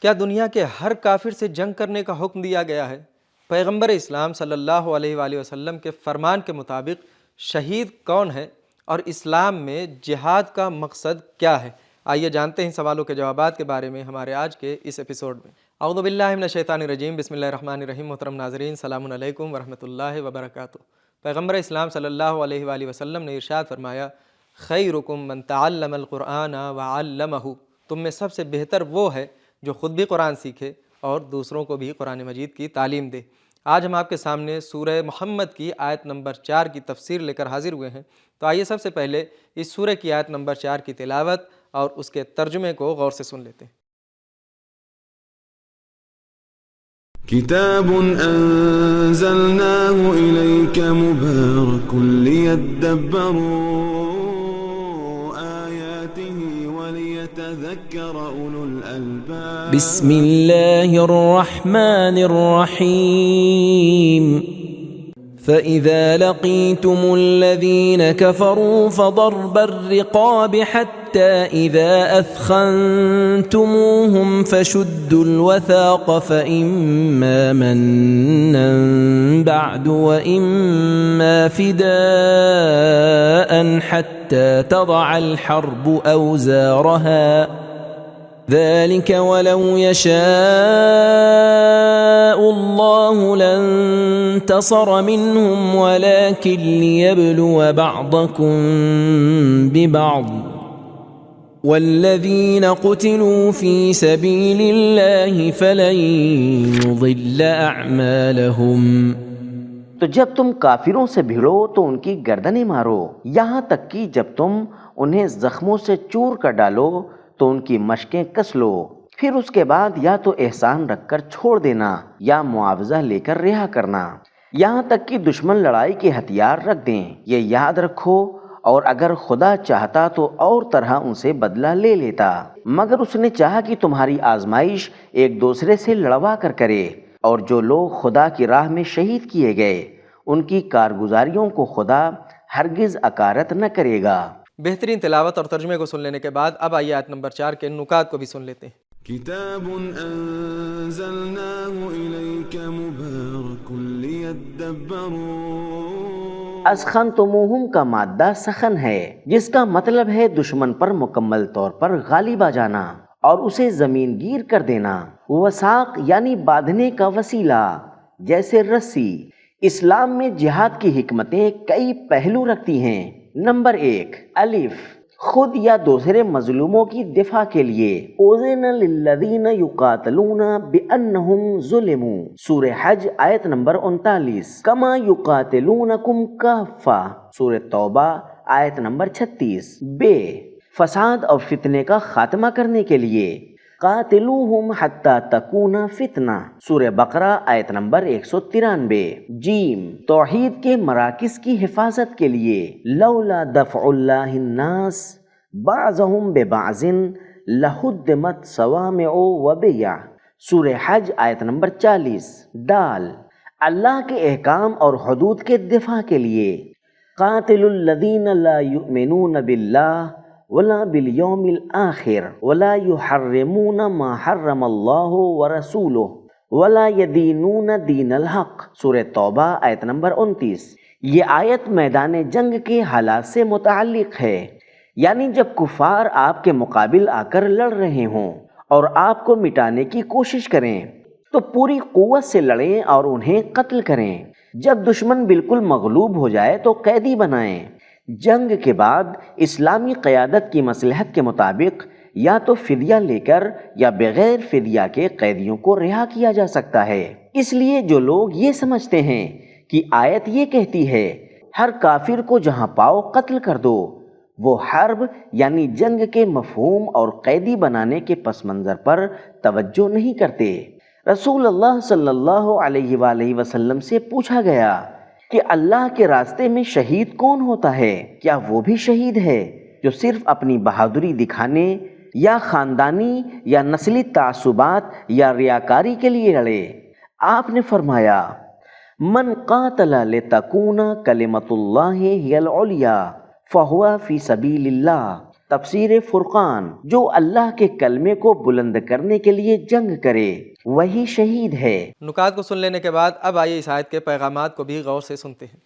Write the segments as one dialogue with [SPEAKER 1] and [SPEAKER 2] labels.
[SPEAKER 1] کیا دنیا کے ہر کافر سے جنگ کرنے کا حکم دیا گیا ہے؟ پیغمبر اسلام صلی اللہ علیہ وآلہ وسلم کے فرمان کے مطابق شہید کون ہے اور اسلام میں جہاد کا مقصد کیا ہے؟ آئیے جانتے ہیں سوالوں کے جوابات کے بارے میں ہمارے آج کے اس ایپیسوڈ میں۔ اعوذ باللہ من الشیطان الرجیم، بسم اللہ الرحمن الرحیم۔ محترم ناظرین، سلام علیکم ورحمۃ اللہ وبرکاتہ۔ پیغمبر اسلام صلی اللہ علیہ وآلہ وسلم نے ارشاد فرمایا، خیرکم من تعلم القرآن وعلمہ، تم میں سب سے بہتر وہ ہے جو خود بھی قرآن سیکھے اور دوسروں کو بھی قرآن مجید کی تعلیم دے۔ آج ہم آپ کے سامنے سورہ محمد کی آیت نمبر 4 کی تفسیر لے کر حاضر ہوئے ہیں۔ تو آئیے سب سے پہلے اس سورہ کی آیت نمبر 4 کی تلاوت اور اس کے ترجمے کو غور سے سن لیتے ہیں۔
[SPEAKER 2] کتاب انزلناه الیک مبارک لیدبروا آیاته ولیتذکر اولو الالباب۔
[SPEAKER 3] بسم الله الرحمن الرحيم. فإذا لقيتم الذين كفروا فضرب الرقاب حتى إذا أثخنتموهم فشدوا الوثاق فإما منا بعد وإما فداء حتى تضع الحرب أوزارها، ذلك ولو يشاء الله لانتصر منهم ولكن ليبلو بعضكم ببعض، والذين قتلوا في سبيل الله فلن يضل أعمالهم۔
[SPEAKER 4] تو جب تم کافروں سے بھیڑو تو ان کی گردنیں مارو، یہاں تک کہ جب تم انہیں زخموں سے چور کر ڈالو تو ان کی مشقیں کس لو، پھر اس کے بعد یا تو احسان رکھ کر چھوڑ دینا یا معاوضہ لے کر رہا کرنا، یہاں تک کہ دشمن لڑائی کے ہتھیار رکھ دیں۔ یہ یاد رکھو، اور اگر خدا چاہتا تو اور طرح ان سے بدلہ لے لیتا، مگر اس نے چاہا کہ تمہاری آزمائش ایک دوسرے سے لڑوا کر کرے، اور جو لوگ خدا کی راہ میں شہید کیے گئے ان کی کارگزاریوں کو خدا ہرگز اکارت نہ کرے گا۔
[SPEAKER 1] بہترین تلاوت اور ترجمے کو سن لینے کے بعد اب آئیے آیت نمبر 4 کے نکات کو بھی سن لیتے ہیں۔
[SPEAKER 2] کتاب انزلناه الیک مبارک لیدبروا۔
[SPEAKER 4] اسخنتموہم کا مادہ سخن ہے، جس کا مطلب ہے دشمن پر مکمل طور پر غالب آ جانا اور اسے زمین گیر کر دینا۔ وثاق یعنی باندھنے کا وسیلہ، جیسے رسی۔ اسلام میں جہاد کی حکمتیں کئی پہلو رکھتی ہیں۔ نمبر 1، الف، خود یا دوسرے مظلوموں کی دفاع کے لیے۔ اذن للذین یقاتلون بانہم ظلموا، سورہ حج آیت نمبر 39۔ کما یقاتلونکم کافہ، سورہ توبہ آیت نمبر 36۔ بے، فساد اور فتنے کا خاتمہ کرنے کے لیے۔ قاتلوہم حتی تکون فتنہ، سورہ بقرہ آیت نمبر 193۔ جیم، توحید کے مراکز کی حفاظت کے لیے۔ لولا دفع اللہ الناس بعضهم ببعض لہدمت صوامع وبیع، سورہ حج آیت نمبر 40۔ دال، اللہ کے احکام اور حدود کے دفاع کے لیے۔ قاتل الذین لا یؤمنون باللہ ولا بالیوم الآخر ولا یحرمون ما حرم اللہ ورسولہ ولا یدینون دین الحق، سورہ توبہ آیت نمبر 29۔ یہ آیت میدان جنگ کے حالات سے متعلق ہے، یعنی جب کفار آپ کے مقابل آ کر لڑ رہے ہوں اور آپ کو مٹانے کی کوشش کریں تو پوری قوت سے لڑیں اور انہیں قتل کریں۔ جب دشمن بالکل مغلوب ہو جائے تو قیدی بنائیں۔ جنگ کے بعد اسلامی قیادت کی مصلحت کے مطابق یا تو فدیہ لے کر یا بغیر فدیہ کے قیدیوں کو رہا کیا جا سکتا ہے۔ اس لیے جو لوگ یہ سمجھتے ہیں کہ آیت یہ کہتی ہے ہر کافر کو جہاں پاؤ قتل کر دو، وہ حرب یعنی جنگ کے مفہوم اور قیدی بنانے کے پس منظر پر توجہ نہیں کرتے۔ رسول اللہ صلی اللہ علیہ وآلہ وسلم سے پوچھا گیا کہ اللہ کے راستے میں شہید کون ہوتا ہے؟ کیا وہ بھی شہید ہے جو صرف اپنی بہادری دکھانے یا خاندانی یا نسلی تعصبات یا ریاکاری کے لیے لڑے؟ آپ نے فرمایا، من قاتل لتکون کلمۃ اللہ ہی العلیٰ فہو فی سبیل اللہ، تفسیر فرقان، جو اللہ کے کلمے کو بلند کرنے کے لیے جنگ کرے وہی شہید ہے۔
[SPEAKER 1] نکات کو سن لینے کے بعد اب آئیے اس آیت کے پیغامات کو بھی غور سے سنتے ہیں۔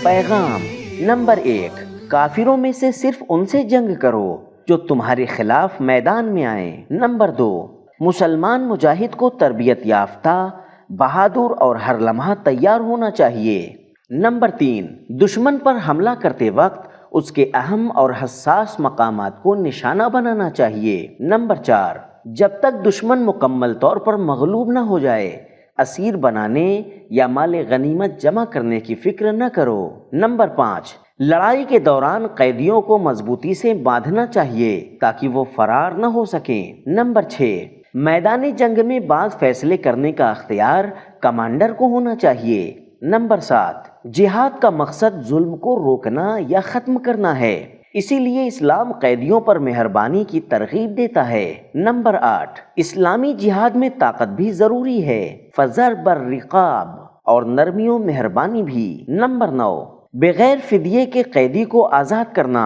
[SPEAKER 4] پیغام نمبر 1، کافروں میں سے صرف ان سے جنگ کرو جو تمہارے خلاف میدان میں آئیں۔ نمبر 2، مسلمان مجاہد کو تربیت یافتہ، بہادر اور ہر لمحہ تیار ہونا چاہیے۔ نمبر 3، دشمن پر حملہ کرتے وقت اس کے اہم اور حساس مقامات کو نشانہ بنانا چاہیے۔ نمبر 4، جب تک دشمن مکمل طور پر مغلوب نہ ہو جائے اسیر بنانے یا مال غنیمت جمع کرنے کی فکر نہ کرو۔ نمبر 5، لڑائی کے دوران قیدیوں کو مضبوطی سے باندھنا چاہیے تاکہ وہ فرار نہ ہو سکیں۔ نمبر 6، میدان جنگ میں بعض فیصلے کرنے کا اختیار کمانڈر کو ہونا چاہیے۔ نمبر 7، جہاد کا مقصد ظلم کو روکنا یا ختم کرنا ہے، اسی لیے اسلام قیدیوں پر مہربانی کی ترغیب دیتا ہے۔ نمبر 8، اسلامی جہاد میں طاقت بھی ضروری ہے، فضرب الرقاب، اور نرمی و مہربانی بھی۔ نمبر 9، بغیر فدیے کے قیدی کو آزاد کرنا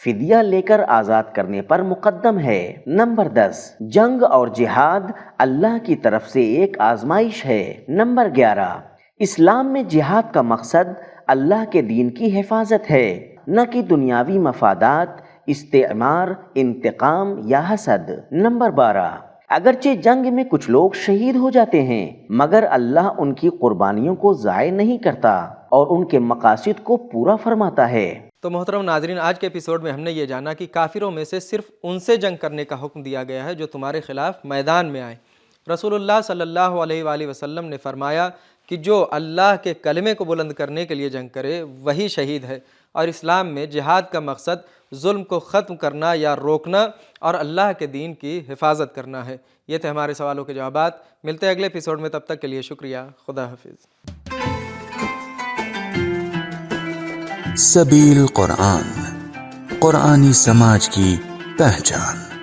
[SPEAKER 4] فدیہ لے کر آزاد کرنے پر مقدم ہے۔ نمبر 10، جنگ اور جہاد اللہ کی طرف سے ایک آزمائش ہے۔ نمبر 11، اسلام میں جہاد کا مقصد اللہ کے دین کی حفاظت ہے، نہ کہ دنیاوی مفادات، استعمار، انتقام یا حسد۔ نمبر 12، اگرچہ جنگ میں کچھ لوگ شہید ہو جاتے ہیں مگر اللہ ان کی قربانیوں کو ضائع نہیں کرتا اور ان کے مقاصد کو پورا فرماتا ہے۔
[SPEAKER 1] تو محترم ناظرین، آج کے ایپیسوڈ میں ہم نے یہ جانا کہ کافروں میں سے صرف ان سے جنگ کرنے کا حکم دیا گیا ہے جو تمہارے خلاف میدان میں آئیں۔ رسول اللہ صلی اللہ علیہ وآلہ وسلم نے فرمایا کہ جو اللہ کے کلمے کو بلند کرنے کے لیے جنگ کرے وہی شہید ہے، اور اسلام میں جہاد کا مقصد ظلم کو ختم کرنا یا روکنا اور اللہ کے دین کی حفاظت کرنا ہے۔ یہ تھے ہمارے سوالوں کے جوابات۔ ملتے ہیں اگلے ایپیسوڈ میں، تب تک کے لیے شکریہ۔ خدا حافظ۔
[SPEAKER 5] سبیل قرآن، قرآنی سماج کی پہچان۔